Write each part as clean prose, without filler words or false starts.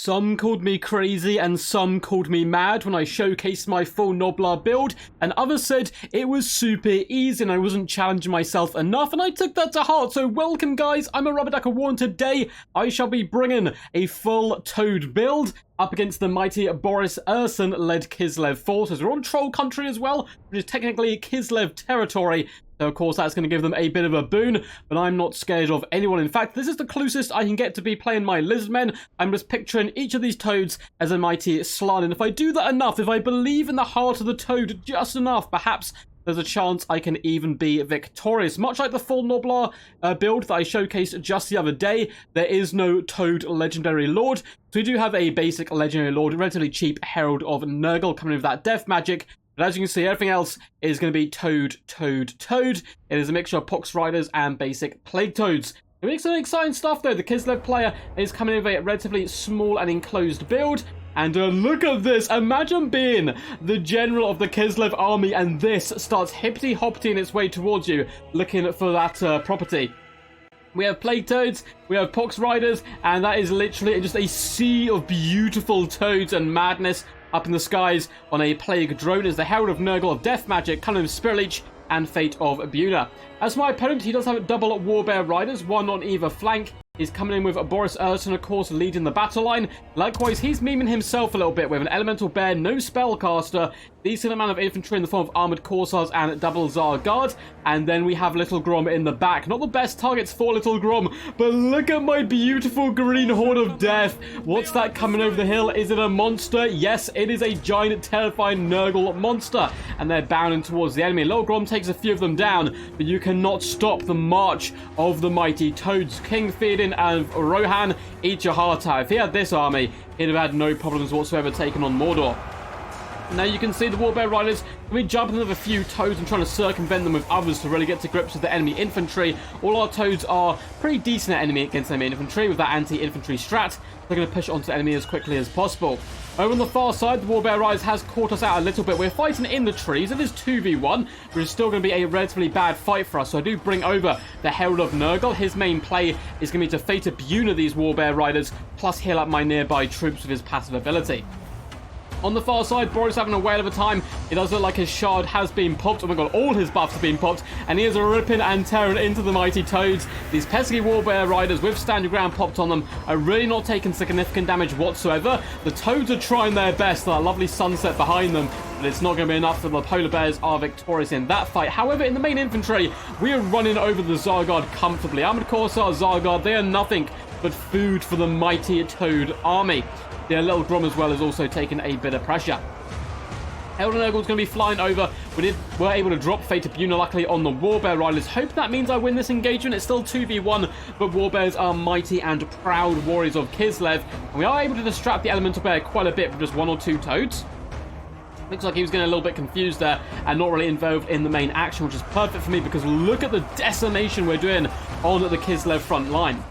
Some called me crazy and some called me mad when I showcased my full Noblar build, and others said it was super easy and I wasn't challenging myself enough, and I took that to heart. So welcome guys, I'm a Rubber Ducker War, and today I shall be bringing a full Toad build up against the mighty Boris Urson-led Kislev forces. We're on Troll Country as well, which is technically Kislev territory. So, of course, that's going to give them a bit of a boon, but I'm not scared of anyone. In fact, this is the closest I can get to be playing my Lizardmen. I'm just picturing each of these Toads as a mighty Slan, and if I do that enough, if I believe in the heart of the Toad just enough, perhaps there's a chance I can even be victorious. Much like the full Noblar build that I showcased just the other day, there is no Toad Legendary Lord. So we do have a basic Legendary Lord, relatively cheap Herald of Nurgle coming with that death magic. But as you can see, everything else is going to be Toad, Toad, Toad. It is a mixture of Pox Riders and basic Plague Toads. It makes some exciting stuff though. The Kislev player is coming in with a relatively small and enclosed build. And look at this. Imagine being the general of the Kislev army and this starts hippity-hoppity its way towards you, looking for that property. We have Plague Toads, we have Pox Riders, and that is literally just a sea of beautiful Toads and madness up in the skies on a Plague drone as the Herald of Nurgle of Death Magic, Cunning of Spirit Leech, and Fate of Buna. As my opponent, he does have double Warbear Riders, one on either flank. He's coming in with Boris Urson, of course, leading the battle line. Likewise, he's memeing himself a little bit with an Elemental Bear, no Spellcaster, decent amount of infantry in the form of Armored Corsairs and double Tsar Guard. And then we have Little Grom in the back. Not the best targets for Little Grom, but look at my beautiful green Horde of Death. What's that coming over the hill? Is it a monster? Yes, it is a giant, terrifying Nurgle monster. And they're bounding towards the enemy. Little Grom takes a few of them down, but you cannot stop the march of the mighty Toads. King Theoden and Rohan, eat your heart out. If he had this army, he'd have had no problems whatsoever taking on Mordor. Now you can see the Warbear Riders we jumping with a few Toads and trying to circumvent them with others to really get to grips with the enemy infantry. All our Toads are pretty decent at enemy against enemy infantry with that anti-infantry strat. They're going to push onto the enemy as quickly as possible. Over on the far side, the Warbear Riders has caught us out a little bit. We're fighting in the trees. It is 2v1, but it's still going to be a relatively bad fight for us. So I do bring over the Herald of Nurgle. His main play is going to be to Fate of Buna these Warbear Riders, plus heal up my nearby troops with his passive ability. On the far side, Boris having a whale of a time. It does look like his shard has been popped. Oh my god, all his buffs have been popped. And he is ripping and tearing into the mighty Toads. These pesky Warbear Riders with Stand Your Ground popped on them are really not taking significant damage whatsoever. The Toads are trying their best. That lovely sunset behind them. But it's not going to be enough for the Polar Bears are victorious in that fight. However, in the main infantry, we are running over the Zargard comfortably. Armored Corsairs, Zargard, they are nothing but food for the mighty Toad army. The Little Grom as well is also taking a bit of pressure. Herald of Nurgle is going to be flying over. We're able to drop Fate of Buna luckily on the Warbear Riders. Hope that means I win this engagement. It's still 2v1, but Warbears are mighty and proud warriors of Kislev. And we are able to distract the Elemental Bear quite a bit with just one or two Toads. Looks like he was getting a little bit confused there and not really involved in the main action, which is perfect for me because look at the decimation we're doing on the Kislev front line.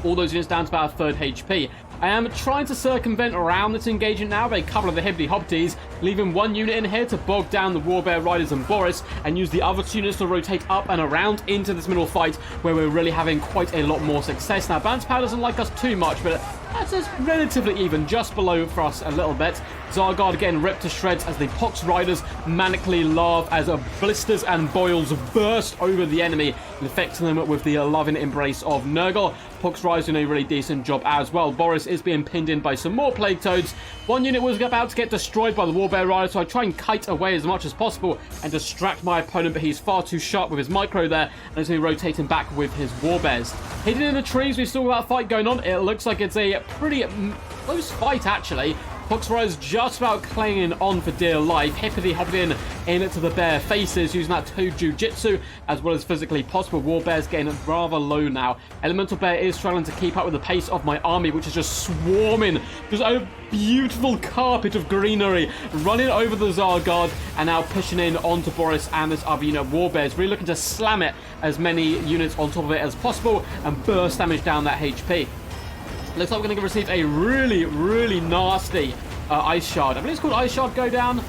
All those units down to about a third HP. I am trying to circumvent around this engagement now with a couple of the hippity-hoppities, leaving one unit in here to bog down the Warbear Riders and Boris, and use the other two units to rotate up and around into this middle fight, where we're really having quite a lot more success. Now, Bounce Power doesn't like us too much, but that's just relatively even, just below for us a little bit. Zargard getting ripped to shreds as the Pox Riders manically laugh as blisters and boils burst over the enemy, infecting them with the loving embrace of Nurgle. Pox Riders doing a really decent job as well. Boris is being pinned in by some more Plague Toads. One unit was about to get destroyed by the Warbear Rider, so I try and kite away as much as possible and distract my opponent, but he's far too sharp with his micro there, and he's going to be rotating back with his Warbears. Hidden in the trees, we still got that fight going on. It looks like it's a pretty close fight, actually. Pox Riders just about clinging on for dear life, hippity-hopping into the bear faces, using that Toad Jiu-Jitsu as well as physically possible. Warbear's getting rather low now. Elemental Bear is struggling to keep up with the pace of my army, which is just swarming. Just a beautiful carpet of greenery running over the Zargard and now pushing in onto Boris and this other unit of Warbears. Really looking to slam it as many units on top of it as possible and burst damage down that HP. Looks like we're going to receive a really, really nasty Ice Shard. I believe it's called Ice Shard Go Down.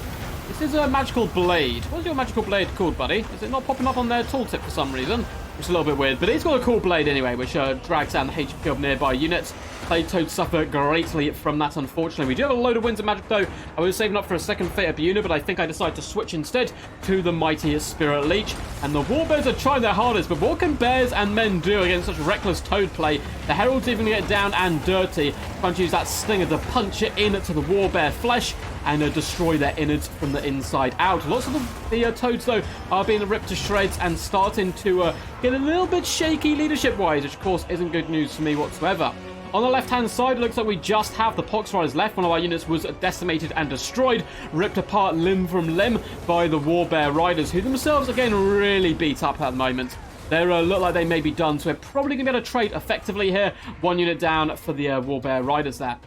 This is a Magical Blade. What's your Magical Blade called, buddy? Is it not popping up on their tooltip for some reason? It's a little bit weird, but he's got a cool blade anyway, which drags down the HP of nearby units. Plague Toads suffer greatly from that, unfortunately. We do have a load of Winds of Magic, though. I was saving up for a second Fate Up unit, but I think I decided to switch instead to the mighty Spirit Leech. And the Warbears are trying their hardest, but what can bears and men do against such reckless Toad play? The Herald's even get down and dirty, trying to use that stinger to punch it into the Warbear flesh and destroy their innards from the inside out. Lots of the Toads, though, are being ripped to shreds and starting to get a little bit shaky leadership-wise, which, of course, isn't good news for me whatsoever. On the left-hand side, it looks like we just have the Pox Riders left. One of our units was decimated and destroyed, ripped apart limb from limb by the Warbear Riders, who themselves, again, really beat up at the moment. They look like they may be done, so we're probably going to be able to trade effectively here. One unit down for the Warbear Riders there.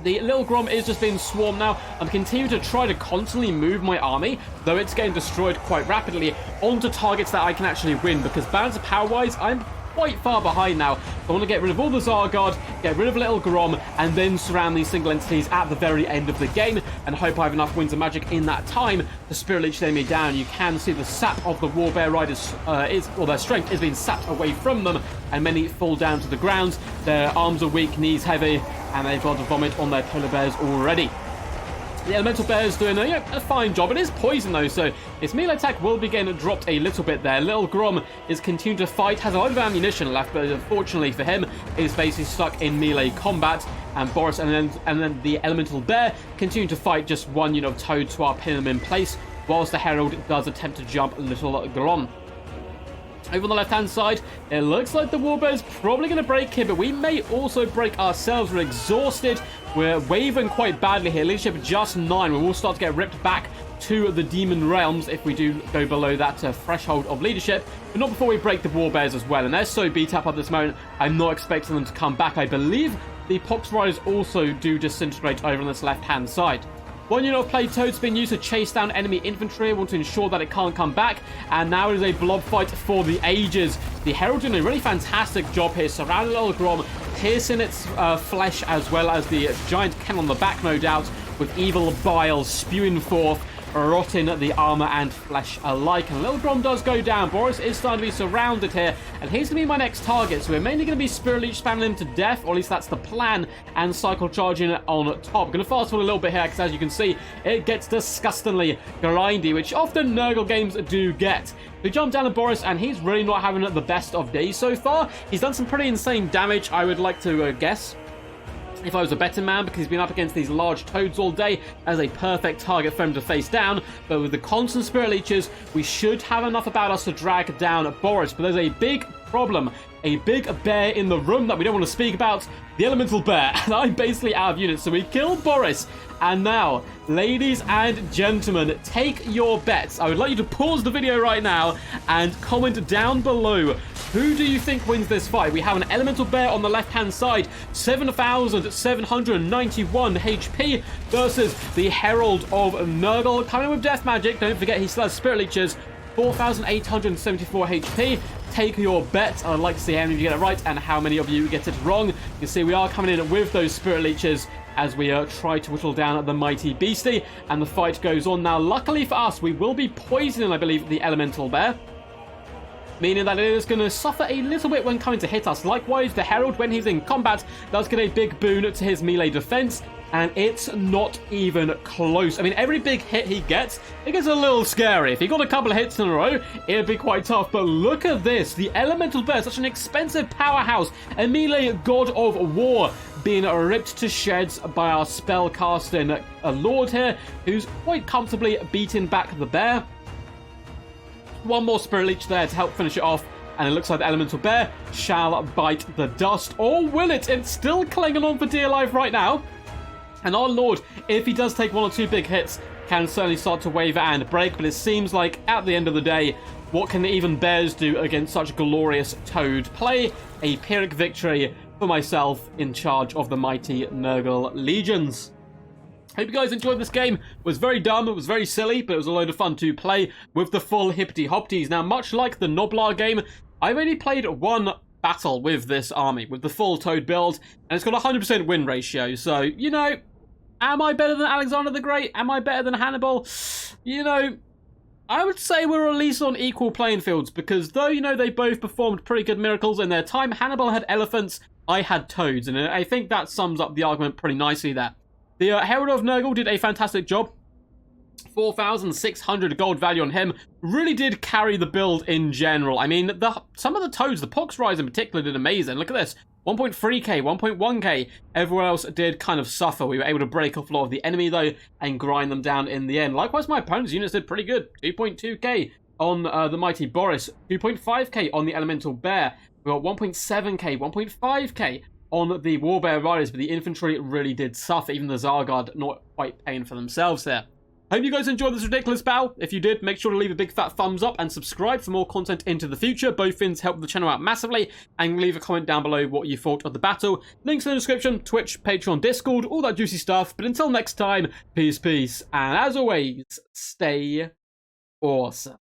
The Little Grom is just being swarmed now. I'm continuing to try to constantly move my army, though it's getting destroyed quite rapidly, onto targets that I can actually win, because balance of power-wise, I'm quite far behind now. I want to get rid of all the Zargard, get rid of Little Grom, and then surround these single entities at the very end of the game, and hope I have enough Winds of Magic in that time to Spirit Leech them down. You can see the sap of the Warbear Riders, their strength is being sapped away from them, and many fall down to the ground. Their arms are weak, knees heavy, and they've got to vomit on their polar bears already. The Elemental Bear's doing a fine job. It is poison, though, so its melee attack will be getting dropped a little bit there. Little Grom is continuing to fight, has a lot of ammunition left, but unfortunately for him, is basically stuck in melee combat. And Boris and then the Elemental Bear continue to fight just one unit of Toad to pin him in place, whilst the Herald does attempt to jump Little Grom. Over on the left-hand side, it looks like the Warbear's probably going to break here, but we may also break ourselves. We're exhausted. We're wavering quite badly here. Leadership just 9. We will start to get ripped back to the Demon Realms if we do go below that threshold of leadership, but not before we break the Warbears as well. And they're so beat up at this moment, I'm not expecting them to come back. I believe the Pox Riders also do disintegrate over on this left-hand side. One unit of Plague Toad's been used to chase down enemy infantry. I want to ensure that it can't come back. And now it is a blob fight for the ages. The Herald doing a really fantastic job here, surrounding Little Grom, piercing its flesh, as well as the giant cannon on the back, no doubt, with evil bile spewing forth, rotting the armor and flesh alike. And Little Grom does go down. Boris is starting to be surrounded here, and he's going to be my next target. So we're mainly going to be Spirit Leech spamming him to death, or at least that's the plan, and cycle charging on top. I'm going to fast forward a little bit here, because as you can see, it gets disgustingly grindy, which often Nurgle games do get. We jump down to Boris, and he's really not having the best of days so far. He's done some pretty insane damage, I would like to guess. If I was a betting man, because he's been up against these large Toads all day, as a perfect target for him to face down. But with the constant Spirit Leeches, we should have enough about us to drag down Boris. But there's a big problem. A big bear in the room that we don't want to speak about. The Elemental Bear. And I'm basically out of units. So we killed Boris. And now, ladies and gentlemen, take your bets. I would like you to pause the video right now and comment down below. Who do you think wins this fight? We have an Elemental Bear on the left-hand side, 7,791 HP, versus the Herald of Nurgle, coming in with Death Magic. Don't forget, he still has Spirit Leeches, 4,874 HP. Take your bet. I'd like to see how many of you get it right and how many of you get it wrong. You can see we are coming in with those Spirit Leeches as we try to whittle down the mighty beastie, and the fight goes on. Now, luckily for us, we will be poisoning, I believe, the Elemental Bear, meaning that it is going to suffer a little bit when coming to hit us. Likewise, the Herald, when he's in combat, does get a big boon to his melee defense, and it's not even close. I mean, every big hit he gets, it gets a little scary. If he got a couple of hits in a row, it'd be quite tough. But look at this. The Elemental Bear, such an expensive powerhouse, a melee god of war, being ripped to shreds by our spellcasting lord here, who's quite comfortably beating back the bear. One more Spirit Leech there to help finish it off, and it looks like the Elemental Bear shall bite the dust. Or will it? It's still clinging on for dear life right now. And our Lord, if he does take one or two big hits, can certainly start to waver and break. But it seems like, at the end of the day, what can even bears do against such glorious Toad play? A Pyrrhic victory for myself in charge of the mighty Nurgle legions. Hope you guys enjoyed this game. It was very dumb, it was very silly, but it was a load of fun to play with the full hippity-hopties. Now, much like the Noblar game, I've only played one battle with this army, with the full Toad build, and it's got a 100% win ratio. So, you know, am I better than Alexander the Great? Am I better than Hannibal? You know, I would say we're at least on equal playing fields, because though, you know, they both performed pretty good miracles in their time, Hannibal had elephants, I had toads, and I think that sums up the argument pretty nicely there. The Herald of Nurgle did a fantastic job. 4,600 gold value on him. Really did carry the build in general. I mean, some of the toads, the Poxrise in particular, did amazing. Look at this. 1.3k, 1.1k. Everyone else did kind of suffer. We were able to break off a lot of the enemy, though, and grind them down in the end. Likewise, my opponent's units did pretty good. 2.2k on the Mighty Boris. 2.5k on the Elemental Bear. We got 1.7k, 1.5k on the Warbear Riders, but the infantry really did suffer. Even the Zargard not quite paying for themselves there. Hope you guys enjoyed this ridiculous battle. If you did, make sure to leave a big fat thumbs up and subscribe for more content into the future. Both things help the channel out massively. And leave a comment down below what you thought of the battle. Links in the description, Twitch, Patreon, Discord, all that juicy stuff. But until next time, peace, peace. And as always, stay awesome.